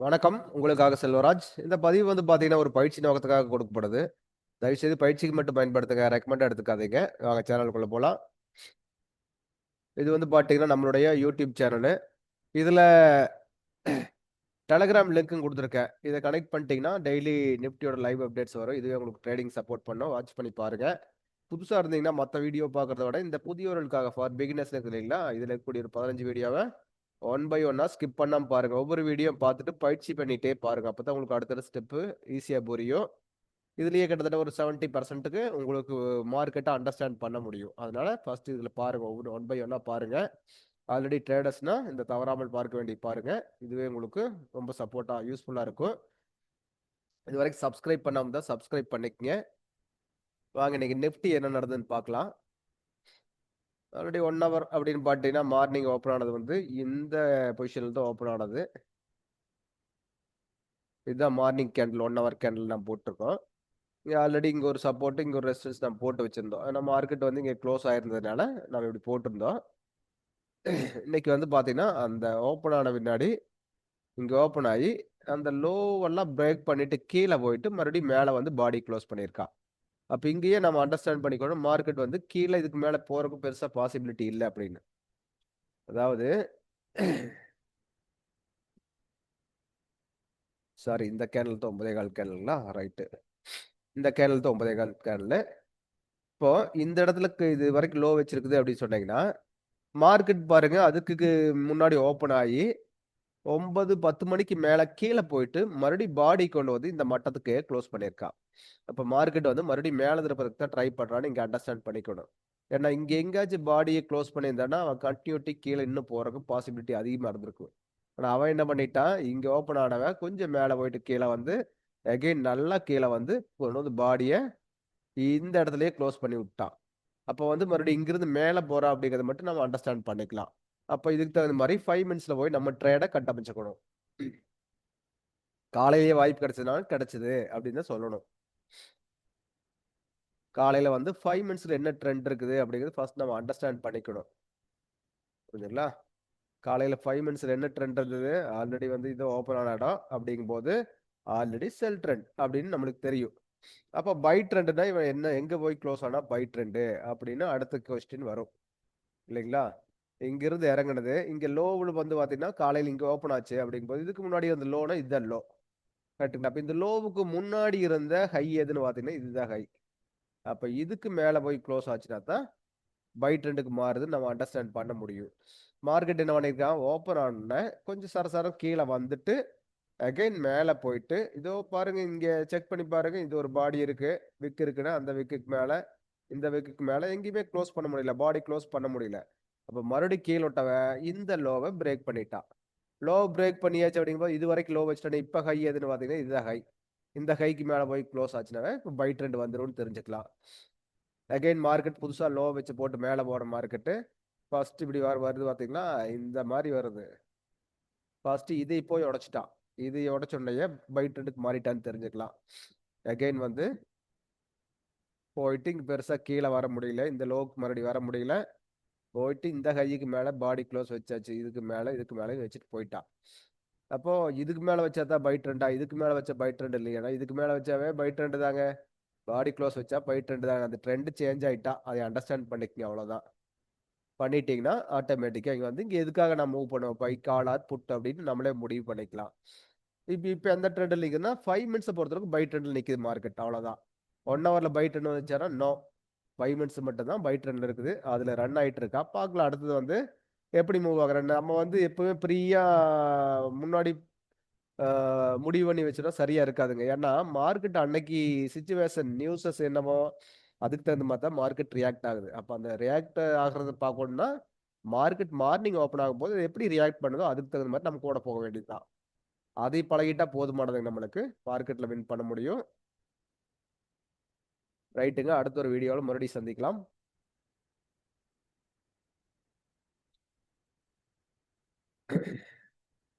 வணக்கம். உங்களுக்காக செல்வராஜ். இந்த பதிவு வந்து பார்த்தீங்கன்னா, ஒரு பயிற்சி நோக்கத்துக்காக கொடுக்கப்படுது. தயவுசெய்து பயிற்சிக்கு மட்டும் பயன்படுத்துங்க. ரெக்கமெண்ட் எடுத்துக்காதீங்க. வாங்க சேனலுக்குள்ள போலாம். இது வந்து பார்த்தீங்கன்னா, நம்மளுடைய யூடியூப் சேனலு. இதுல டெலகிராம் லிங்க்கும் குடுத்துருக்கேன். இத கனெக்ட் பண்ணிட்டீங்கன்னா, டெய்லி நிஃப்டியோட லைவ் அப்டேட்ஸ் வரும். இதுவே உங்களுக்கு ட்ரேடிங் சப்போர்ட் பண்ணும். வாட்ச் பண்ணி பாருங்க. புதுசா இருந்தீங்கன்னா, மத்த வீடியோ பார்க்கறத விட, இந்த புதியவர்களுக்காக ஃபார் பிகினர்ஸ் இருக்கு இல்லைங்களா? இதுல இருக்கக்கூடிய ஒரு 15 வீடியோவ ஒன் பை ஒன்னா ஸ்கிப் பண்ணாம பாருங்க. ஒவ்வொரு வீடியோ பார்த்துட்டு பயிற்சி பண்ணிட்டே பாருங்க. அப்பதான் உங்களுக்கு அடுத்தடுத்த ஸ்டெப்பு ஈஸியா புரியும். இதுலயே கிட்டத்தட்ட ஒரு 70%க்கு உங்களுக்கு மார்க்கெட்ட அண்டர்ஸ்டாண்ட் பண்ண முடியும். அதனால ஃபர்ஸ்ட் இதுல பாருங்க. ஒவ்வொரு ஒன் பை ஒன்னா பாருங்க. ஆல்ரெடி ட்ரேடர்ஸ்னா இந்த தவறாமல் பார்க்க வேண்டிய பாருங்க. இதுவே உங்களுக்கு ரொம்ப சப்போர்ட்டா யூஸ்ஃபுல்லா இருக்கும். இது வரைக்கும் சப்ஸ்கிரைப் பண்ணாம தான் சப்ஸ்கிரைப் பண்ணிக்கங்க. வாங்க இன்னைக்கு நிஃப்டி என்ன நடந்ததுன்னு பார்க்கலாம். ஆல்ரெடி 1 ஹவர் அப்படின்னு பார்த்தீங்கன்னா மார்னிங் ஓப்பன் ஆனது வந்து இந்த பொசிஷன்ல தான் ஓப்பன் ஆனது. இதுதான் மார்னிங் கேண்டில் 1 ஹவர் கேண்டில் நான் போட்டிருக்கோம். இங்க ஆல்ரெடி இங்க ஒரு சப்போர்ட், இங்க ஒரு ரெசிஸ்டன்ஸ் நம்ம போட்டு வச்சிருந்தோம். ஆனா மார்க்கெட் வந்து இங்க க்ளோஸ் ஆயிருந்ததுனால நம்ம இப்படி போட்டிருந்தோம். இன்னைக்கு வந்து பாத்தீங்கன்னா அந்த ஓப்பன் ஆன பின்னாடி இங்க ஓப்பன் ஆகி அந்த லோவெல்லாம் பிரேக் பண்ணிட்டு கீழே போயிட்டு மறுபடியும் மேல வந்து பாடி க்ளோஸ் பண்ணியிருக்கா. அப்ப இங்கேயே நம்ம அண்டர்ஸ்டாண்ட் பண்ணிக்கணும் மார்க்கெட் வந்து கீழே இதுக்கு மேல போறதுக்கு பெருசா பாசிபிலிட்டி இல்லை அப்படின்னு. அதாவது சாரி, இந்த கேனல் தான் 9.15 கேனல்ங்களா? ரைட்டு. இந்த கேனல் தான் 9.15 கேனல். இப்போ இந்த இடத்துல இது வரைக்கும் லோ வச்சிருக்குது அப்படின்னு சொன்னீங்கன்னா மார்க்கெட் பாருங்க அதுக்கு முன்னாடி ஓப்பன் ஆகி 9-10 மணிக்கு மேல கீழே போயிட்டு மறுபடியும் பாடி கொண்டு வந்து இந்த மட்டத்துக்கு க்ளோஸ் பண்ணியிருக்கா. அப்ப மார்க்கெட் வந்து மறுபடியும் மேல திருப்பதுக்கு தான் ட்ரை பண்றான்னு இங்க அண்டர்ஸ்டாண்ட் பண்ணிக்கணும். ஏன்னா இங்க எங்கேயாச்சும் பாடியை க்ளோஸ் பண்ணியிருந்தான்னா அவன் கண்டினியூட்டி கீழே இன்னும் போறதுக்கு பாசிபிலிட்டி அதிகமா இருந்திருக்கும். ஆனா அவன் என்ன பண்ணிட்டான், இங்க ஓப்பன் ஆனவன் கொஞ்சம் மேல போயிட்டு கீழே வந்து அகைன் நல்லா கீழே வந்து கொண்டு வந்து பாடியை இந்த இடத்துலயே க்ளோஸ் பண்ணி விட்டான். அப்போ வந்து மறுபடியும் இங்கிருந்து மேல போறா அப்படிங்கறத மட்டும் நம்ம அண்டர்ஸ்டாண்ட் பண்ணிக்கலாம். அப்ப இதுக்கு தகுந்த மாதிரி 5 மினிட்ஸ்ல போய் நம்ம ட்ரேட கட்டமைச்சுக்கணும். காலையிலேயே வாய்ப்பு கிடைச்சதுனால கிடைச்சது அப்படின்னு தான் சொல்லணும். காலையில வந்து 5 மினிட்ஸ்ல என்ன ட்ரெண்ட் இருக்குது அப்படிங்கிறது ஃபர்ஸ்ட் நம்ம அண்டர்ஸ்டாண்ட் பண்ணிக்கணும். புரியுதுங்களா? காலையில 5 மினிட்ஸ்ல என்ன ட்ரெண்ட் இருந்தது, ஆல்ரெடி வந்து இது ஓப்பன் ஆன இடம் அப்படிங்கும் போது ஆல்ரெடி செல் ட்ரெண்ட் அப்படின்னு நம்மளுக்கு தெரியும். அப்ப பை ட்ரெண்ட்னா இவன் என்ன எங்க போய் க்ளோஸ் ஆனா பை ட்ரெண்ட் அப்படின்னு அடுத்த கொஸ்டின் வரும் இல்லைங்களா? இங்கிருந்து இறங்குனது இங்க லோவில் வந்து பாத்தீங்கன்னா காலையில் இங்க ஓப்பன் ஆச்சு அப்படிங்கும்போது இதுக்கு முன்னாடி இருந்த லோனா இதுதான் லோ. கரெக்டுங்களா? அப்ப இந்த லோவுக்கு முன்னாடி இருந்த ஹை எதுன்னு பாத்தீங்கன்னா இதுதான் ஹை. அப்ப இதுக்கு மேல போய் க்ளோஸ் ஆச்சுன்னா தான் பை ட்ரெண்டுக்கு மாறுதுன்னு நம்ம அண்டர்ஸ்டாண்ட் பண்ண முடியும். மார்க்கெட் என்ன பண்ணிருக்கான், ஓப்பன் ஆன கொஞ்சம் சரசரம் கீழே வந்துட்டு அகைன் மேல போயிட்டு இதோ பாருங்க இங்க செக் பண்ணி பாருங்க இது ஒரு பாடி இருக்கு, விக் இருக்குன்னா அந்த விக்குக்கு மேல இந்த விக்குக்கு மேல எங்கேயுமே க்ளோஸ் பண்ண முடியல, பாடி க்ளோஸ் பண்ண முடியல. அப்ப மறுபடியும் கீழ் விட்டவன் இந்த லோவை பிரேக் பண்ணிட்டான். லோ பிரேக் பண்ணியாச்சு அப்படிங்கும்போது இது வரைக்கும் லோ வச்சுட்டேன். இப்ப ஹை எதுன்னு பாத்தீங்கன்னா இதுதான் ஹை. இந்த ஹைக்கு மேல போய் க்ளோஸ் ஆச்சுனாவே இப்போ பை ட்ரெண்ட் வந்துரும்னு தெரிஞ்சுக்கலாம். அகைன் மார்க்கெட் புதுசா லோ வச்சு போட்டு மேல போற மார்க்கெட்டு ஃபர்ஸ்ட் இப்படி வருது பாத்தீங்களா, இந்த மாதிரி வருது. ஃபர்ஸ்ட் இதை போய் உடைச்சிட்டான். இது உடைச்சோடனே பை ட்ரெண்டுக்கு மாறிட்டான்னு தெரிஞ்சுக்கலாம். அகைன் வந்து போயிட்டு இங்க பெருசா கீழே வர முடியல, இந்த லோக்கு மறுபடியும் வர முடியல, போயிட்டு இந்த ஹைக்கு மேல பாடி க்ளோஸ் வச்சாச்சு. இதுக்கு மேல வச்சுட்டு போயிட்டான். அப்போ இதுக்கு மேல வச்சா தான் பை ட்ரெண்டா, இதுக்கு மேல வச்ச பை ட்ரெண்ட் இல்லையா? இதுக்கு மேல வச்சாவே பை ட்ரெண்ட் தாங்க. பாடி க்ளோஸ் வச்சா பை ட்ரெண்ட் தாங்க. அந்த ட்ரெண்ட் சேஞ்ச் ஆயிட்டா அதை அண்டர்ஸ்டாண்ட் பண்ணிக்கங்க. அவ்வளவுதான். பண்ணிட்டீங்கன்னா ஆட்டோமேட்டிக்கா இங்க வந்து இங்க எதுக்காக நான் மூவ் பண்ணுவோம், பை கால் ஆர் புட் அப்படின்னு நம்மளே முடிவு பண்ணிக்கலாம். இப்ப எந்த ட்ரெண்ட் நிக்குதுன்னா 5 மினிட்ஸ் பொறுத்தவரைக்கும் பை ட்ரெண்ட்ல நிக்குது மார்க்கெட். அவ்வளவுதான். 1 ஹவர்ல பை ட்ரெண்ட் வந்துச்சாரா நோ. 5 மினிட்ஸ் மட்டும் தான் பை ட்ரெண்ட்ல இருக்குது. அதுல ரன் ஆயிட்டு இருக்கா பார்க்கலாம். அடுத்தது வந்து எப்படி மூவ் ஆகுறேன். நம்ம வந்து எப்பவுமே ஃப்ரீயா முன்னாடி முடிவு பண்ணி வச்சுட்டா சரியா இருக்காதுங்க. ஏன்னா மார்க்கெட் அன்னைக்கு சிச்சுவேஷன் நியூஸஸ் என்னமோ அதுக்கு தகுந்த மாதிரி தான் மார்க்கெட் ரியாக்ட் ஆகுது. அப்ப அந்த ரியாக்ட் ஆகுறத பார்க்கணும்னா மார்க்கெட் மார்னிங் ஓப்பன் ஆகும் போது எப்படி ரியாக்ட் பண்ணுதோ அதுக்கு தகுந்த மாதிரி நம்ம கூட போக வேண்டியதுதான். அதை பழகிட்டா போதுமானதுங்க நம்மளுக்கு மார்க்கெட்ல வின் பண்ண முடியும். ரைட்டுங்க. அடுத்த ஒரு வீடியோவில் மறுபடியும் சந்திக்கலாம்.